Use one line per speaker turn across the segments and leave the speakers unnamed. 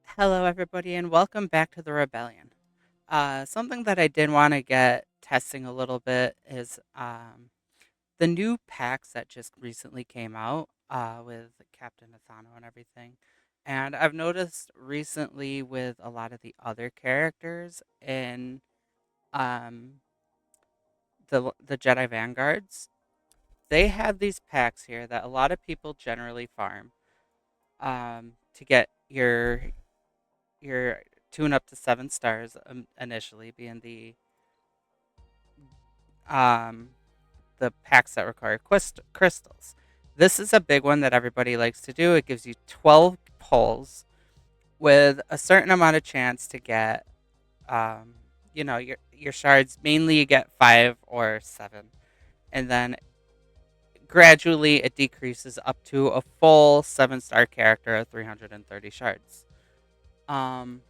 Hello, everybody, and welcome back to the Rebellion. Something that I did want to get testing a little bit is the new packs that just recently came out with Captain Athano and everything. And I've noticed recently with a lot of the other characters in um, the Jedi Vanguards, they have these packs here that a lot of people generally farm to get your tune up to 7 stars initially, being um, the packs that require crystals. This is a big one that everybody likes to do. It gives you 12 pulls with a certain amount of chance to get, um, your shards. Mainly, you get 5 or 7, and then gradually it decreases up to a full 7 star character of 330 shards. Um,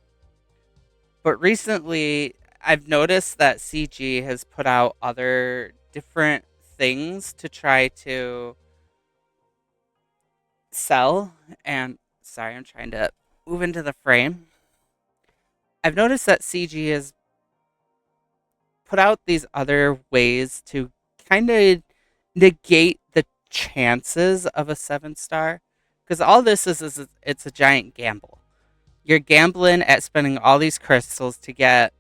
But recently, I've noticed that CG has put out other different things to try to sell. And sorry, I'm trying to move into the frame. I've noticed that CG has put out these other ways to kind of negate the chances of a 7 star. Because all this is it's a giant gamble. You're gambling at spending all these crystals to get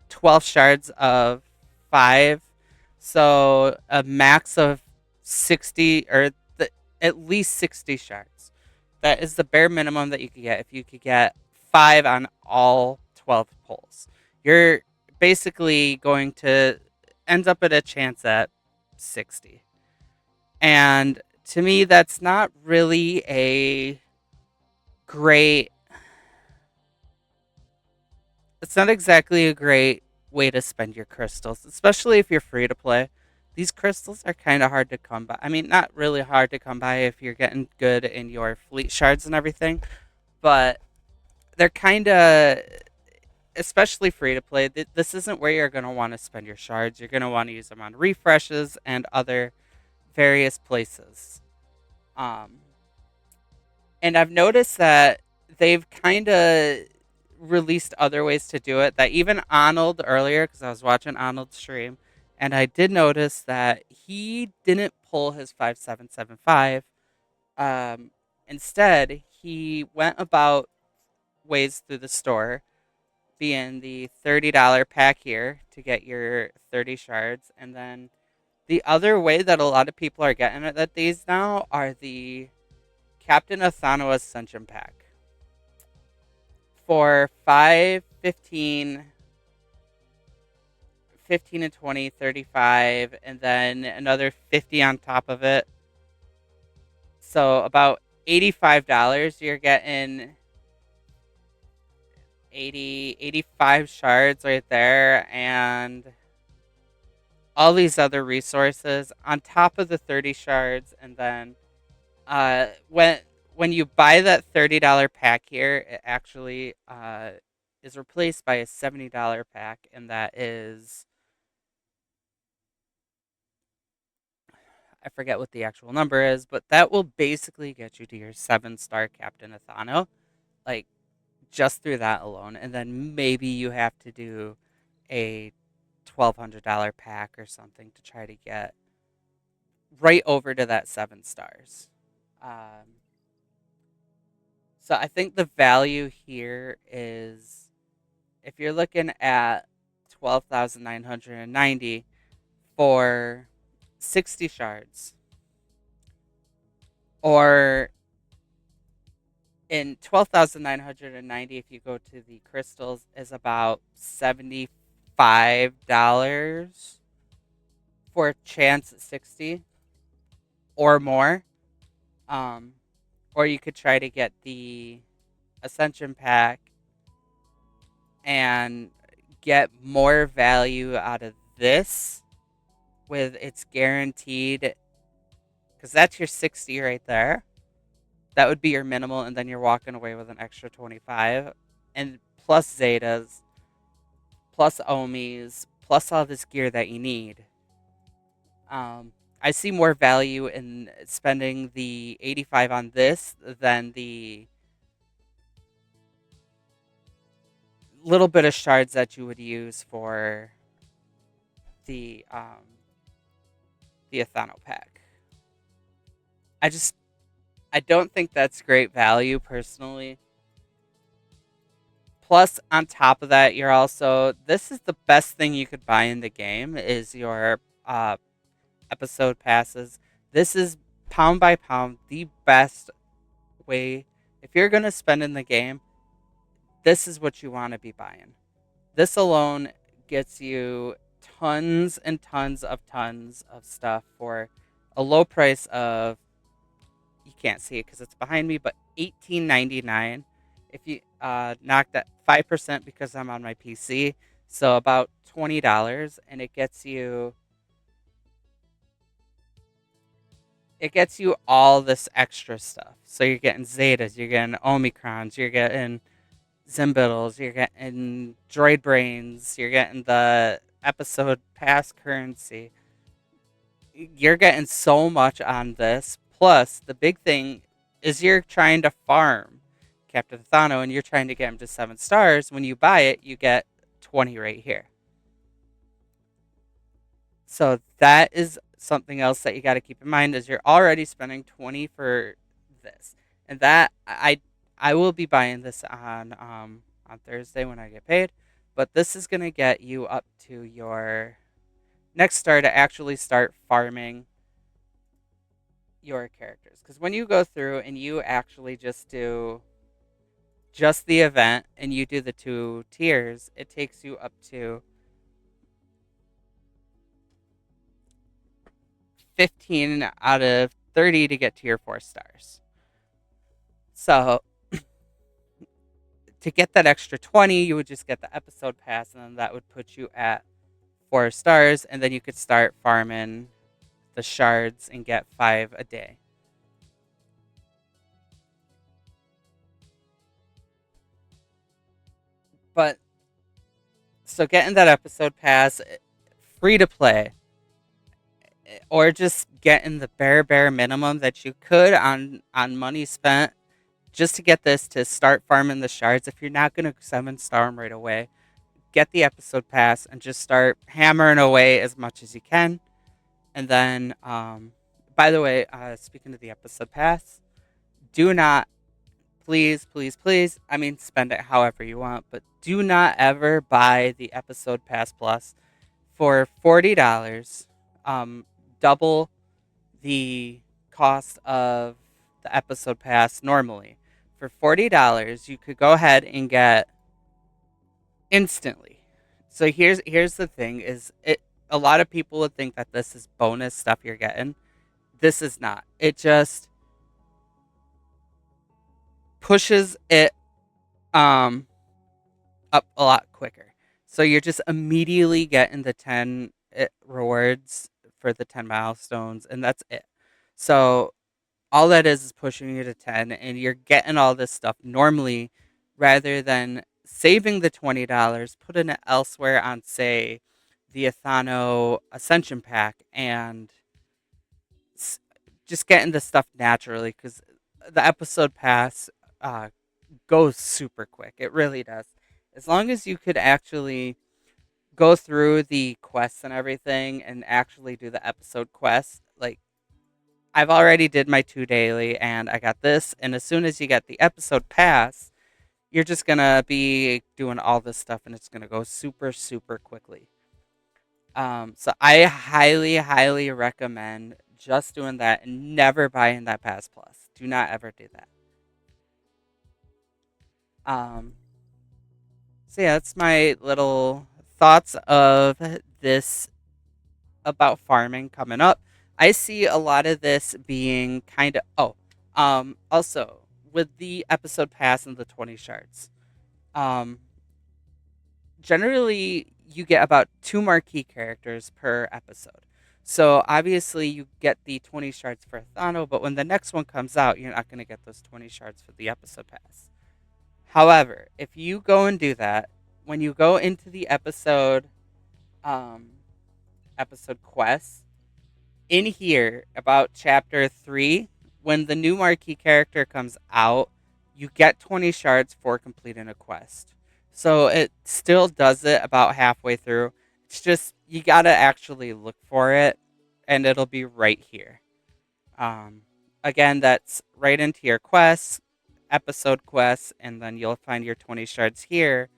12 shards of 5. So a max of 60 or at least 60 shards. That is the bare minimum that you could get if you could get 5 on all 12 pulls. You're basically going to end up at a chance at 60. And to me, that's not really a great, it's not exactly a great way to spend your crystals, especially if you're free to play. These crystals are kind of hard to come by. I mean, not really hard to come by if you're getting good in your fleet shards and everything, but they're kind of, especially free to play. This isn't where you're going to want to spend your shards. You're going to want to use them on refreshes and other various places. Um, and I've noticed that they've kind of released other ways to do it. That even Arnold earlier, because I was watching Arnold's stream, and I did notice that he didn't pull his 5775. Um, Instead, he went about ways through the store, being the $30 pack here to get your 30 shards, and then the other way that a lot of people are getting it at these now are the Captain Athano Ascension pack for 5, 15, 15 and 20, 35, and then another 50 on top of it. So about $85, you're getting 85 shards right there, and all these other resources on top of the 30 shards. And then when you buy that $30 pack here, it actually is replaced by a $70 pack, and that is, I forget what the actual number is, but that will basically get you to your 7 star Captain Athano, like just through that alone. And then maybe you have to do a $1,200 pack or something to try to get right over to that 7 stars. Um, so I think the value here is, if you're looking at 12,990 for 60 shards, or in 12,990 if you go to the crystals, is about $75 for a chance at 60 or more. um or you could try to get the Ascension pack and get more value out of this with its guaranteed, because that's your 60 right there. That would be your minimal, and then you're walking away with an extra 25, and plus Zetas, plus Omis, plus all this gear that you need. I see more value in spending the 85 on this than the little bit of shards that you would use for the um the Athano pack. I just I don't think that's great value personally. Plus, on top of that, you're also this is the best thing you could buy in the game is your episode passes. This is pound by pound the best way if you're gonna spend in the game. This is what you want to be buying. This alone gets you tons of stuff for a low price of you can't see it because it's behind me, but $18.99. If you knock that 5% because I'm on my PC, so about $20, and it gets you all this extra stuff. So you're getting Zetas, you're getting Omicrons, you're getting Zimbittles, you're getting Droid Brains, you're getting the episode pass currency. You're getting so much on this. Plus, the big thing is you're trying to farm Captain Thano and you're trying to get him to 7 stars. When you buy it, you get 20 right here. So that is something else that you got to keep in mind is you're already spending 20 for this. And that I will be buying this on Thursday when I get paid, but this is going to get you up to your next star to actually start farming your characters. Cuz when you go through and you actually just do just the event and you do the 2 tiers, it takes you up to 15 out of 30 to get to your 4 stars. So to get that extra 20, you would just get the episode pass, and then that would put you at 4 stars, and then you could start farming the shards and get 5 a day. But so getting that episode pass, free to play, or just getting the bare minimum that you could on money spent just to get this to start farming the shards. If you're not going to 7 star them right away, get the episode pass and just start hammering away as much as you can. And then, by the way, speaking of the episode pass, do not, please, I mean, spend it however you want, but do not ever buy the episode pass plus for $40. Double the cost of the episode pass normally. For $40, you could go ahead and get instantly. So here's the thing: is it a lot of people would think that this is bonus stuff you're getting. This is not. It just pushes it um up a lot quicker. So you're just immediately getting the 10 rewards for the 10 milestones, and that's it. So all that is pushing you to 10, and you're getting all this stuff normally rather than saving the $20, putting it elsewhere on, say, the Athano Ascension pack, and just getting the stuff naturally because the episode pass uh, goes super quick. It really does. As long as you could actually go through the quests and everything and actually do the episode quests, like I've already did my 2 daily and I got this. And as soon as you get the episode pass, you're just going to be doing all this stuff and it's going to go super quickly. So I highly recommend just doing that and never buying that pass plus. Do not ever do that. Um, so yeah, that's my little thoughts of this about farming coming up. I see a lot of this being kind of also with the episode pass and the 20 shards. Um, Generally you get about 2 marquee characters per episode. So obviously you get the 20 shards for Thano, but when the next one comes out, you're not going to get those 20 shards for the episode pass. However, if you go and do that, when you go into the um, episode quest, in here about chapter 3, when the new marquee character comes out, you get 20 shards for completing a quest. So it still does it about halfway through. It's just you gotta actually look for it, and it'll be right here. Um, Again, that's right into your quests, episode quests, and then you'll find your 20 shards here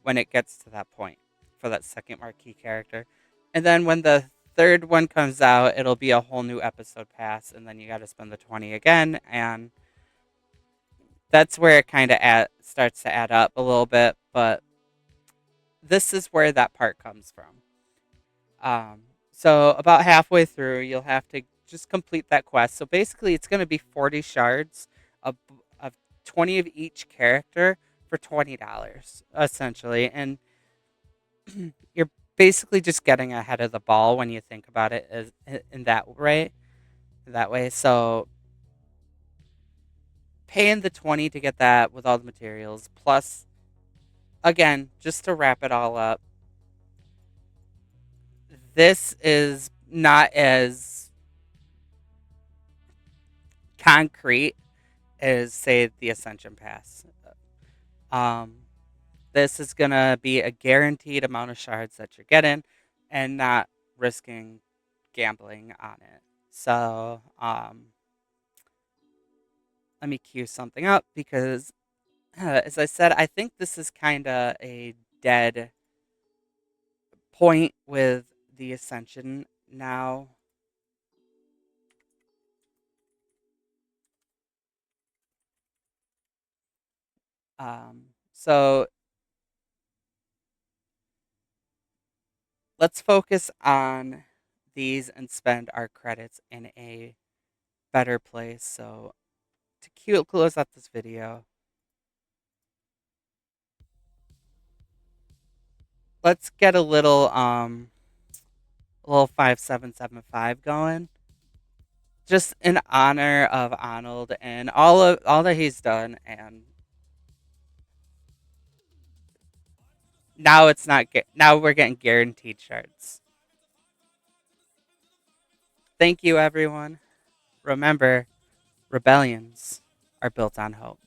when it gets to that point for that second marquee character. And then when the third one comes out, it'll be a whole new episode pass, and then you got to spend the 20 again, and that's where it kind of starts to add up a little bit. But this is where that part comes from. So about halfway through, you'll have to just complete that quest. So basically, it's going to be 40 shards of, of 20 of each character for $20, essentially. And you're basically just getting ahead of the ball when you think about it as, in that way. That way. So paying the 20 to get that with all the materials, plus, again, just to wrap it all up, this is not as concrete as, say, the Ascension Pass. Um, this is gonna be a guaranteed amount of shards that you're getting, and not risking gambling on it. So, let me cue something up because, as I said, I think this is kind of a dead point with the Ascension now. So let's focus on these and spend our credits in a better place. So to close out this video, let's get a little 5775 going, just in honor of Arnold and all that he's done. And now it's not now we're getting guaranteed shards. Thank you, everyone. Remember, rebellions are built on hope.